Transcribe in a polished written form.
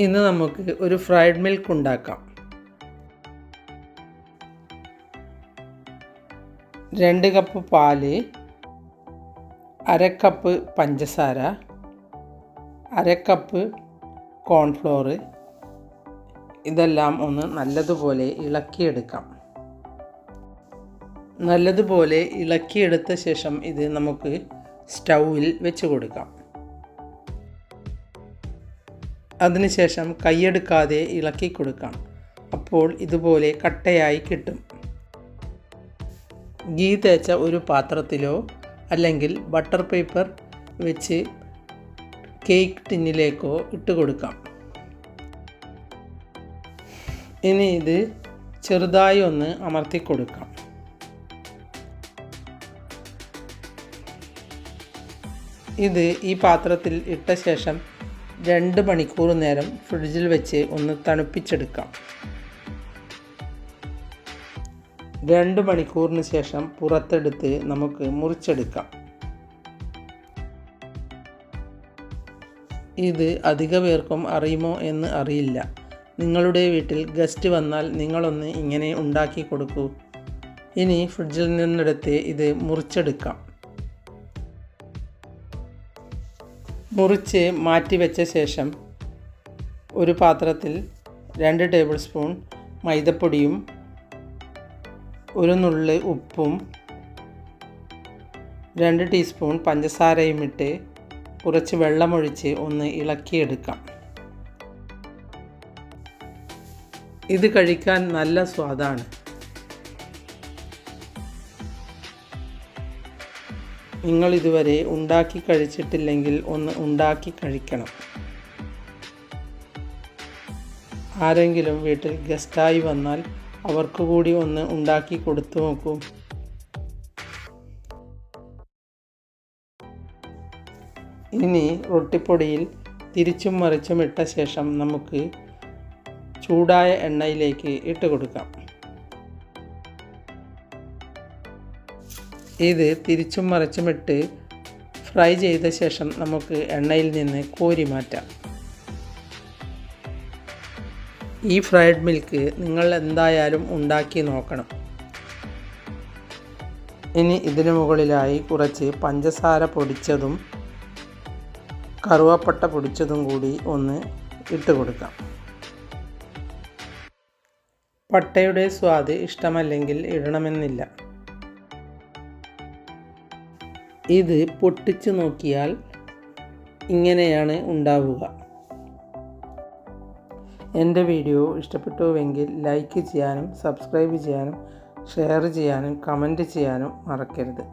ഇന്ന് നമുക്ക് ഒരു ഫ്രൈഡ് മിൽക്ക് ഉണ്ടാക്കാം. 2 കപ്പ് പാല്, 1/2 കപ്പ് പഞ്ചസാര, 1/2 കപ്പ് കോൺഫ്ലോർ, ഇതെല്ലാം ഒന്ന് നല്ലതുപോലെ ഇളക്കിയെടുക്കാം. നല്ലതുപോലെ ഇളക്കിയെടുത്ത ശേഷം ഇത് നമുക്ക് സ്റ്റൗവിൽ വെച്ച് കൊടുക്കാം. അതിനുശേഷം കൈയെടുക്കാതെ ഇളക്കി കൊടുക്കാം. അപ്പോൾ ഇതുപോലെ കട്ടയായി കിട്ടും. ഗീ തേച്ച ഒരു പാത്രത്തിലോ അല്ലെങ്കിൽ ബട്ടർ പേപ്പർ വെച്ച് കേക്ക് ടിന്നിലേക്കോ ഇട്ട് കൊടുക്കാം. ഇനി ഇത് ചെറുതായി ഒന്ന് അമർത്തി കൊടുക്കാം. ഇത് ഈ പാത്രത്തിൽ ഇട്ട ശേഷം 2 മണിക്കൂർ നേരം ഫ്രിഡ്ജിൽ വെച്ച് ഒന്ന് തണുപ്പിച്ചെടുക്കാം. 2 മണിക്കൂറിന് ശേഷം പുറത്തെടുത്ത് നമുക്ക് മുറിച്ചെടുക്കാം. ഇത് അധിക പേർക്കും അറിയുമോ എന്ന് അറിയില്ല. നിങ്ങളുടെ വീട്ടിൽ ഗസ്റ്റ് വന്നാൽ നിങ്ങളൊന്ന് ഇങ്ങനെ ഉണ്ടാക്കി കൊടുക്കൂ. ഇനി ഫ്രിഡ്ജിൽ നിന്നെടുത്ത് ഇത് മുറിച്ചെടുക്കാം. മുറിച്ച് മാറ്റി വെച്ച ശേഷം ഒരു പാത്രത്തിൽ 2 ടേബിൾ സ്പൂൺ മൈദപ്പൊടിയും 1 നുള്ള് ഉപ്പും 2 ടീസ്പൂൺ പഞ്ചസാരയും ഇട്ട് കുറച്ച് വെള്ളമൊഴിച്ച് ഒന്ന് ഇളക്കിയെടുക്കാം. ഇത് കഴിക്കാൻ നല്ല സ്വാദാണ്. നിങ്ങൾ ഇതുവരെ ഉണ്ടാക്കി കഴിച്ചിട്ടില്ലെങ്കിൽ ഒന്ന് ഉണ്ടാക്കി കഴിക്കണം. ആരെങ്കിലും വീട്ടിൽ ഗസ്റ്റായി വന്നാൽ അവർക്ക് കൂടി ഒന്ന് ഉണ്ടാക്കി കൊടുത്തു നോക്കൂ. ഇനി റൊട്ടിപ്പൊടിയിൽ തിരിച്ചും മറിച്ചും ഇട്ട ശേഷം നമുക്ക് ചൂടായ എണ്ണയിലേക്ക് ഇട്ട് കൊടുക്കാം. ഇത് തിരിച്ചും മറിച്ചുമിട്ട് ഫ്രൈ ചെയ്ത ശേഷം നമുക്ക് എണ്ണയിൽ നിന്ന് കോരി മാറ്റാം. ഈ ഫ്രൈഡ് മിൽക്ക് നിങ്ങൾ എന്തായാലും ഉണ്ടാക്കി നോക്കണം. ഇനി ഇതിനു മുകളിലായി കുറച്ച് പഞ്ചസാര പൊടിച്ചതും കറുവപ്പട്ട പൊടിച്ചതും കൂടി ഒന്ന് ഇട്ട് കൊടുക്കാം. പട്ടയുടെ സ്വാദ് ഇഷ്ടമല്ലെങ്കിൽ ഇടണമെന്നില്ല. ഇത് പൊട്ടിച്ചു നോക്കിയാൽ ഇങ്ങനെയാണ് ഉണ്ടാവുക. എൻ്റെ വീഡിയോ ഇഷ്ടപ്പെട്ടുവെങ്കിൽ ലൈക്ക് ചെയ്യാനും സബ്സ്ക്രൈബ് ചെയ്യാനും ഷെയർ ചെയ്യാനും കമൻറ്റ് ചെയ്യാനും മറക്കരുത്.